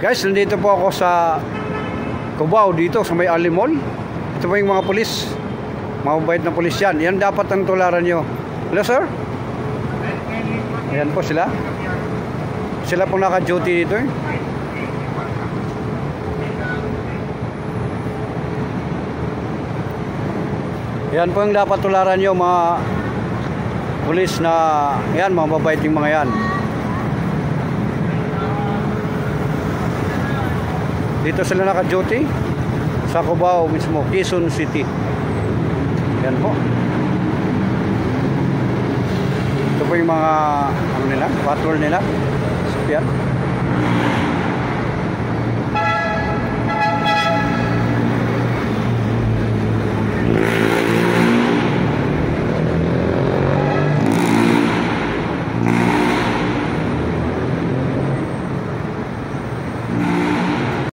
Guys, nandito po ako sa Cubao, dito sa may Ali Mall. Ito po yung mga pulis. Mababait na pulis yan. Yan dapat ang tularan nyo. Hello sir? Ayan po sila. Sila po naka-duty dito eh. Yan po yung dapat tularan nyo, mga pulis na yan, mababait yung mga yan. Dito sila naka-duty sa Cubao mismo, Quezon City. Yan po. Ito po yung mga ano nila, patrol nila. Yan.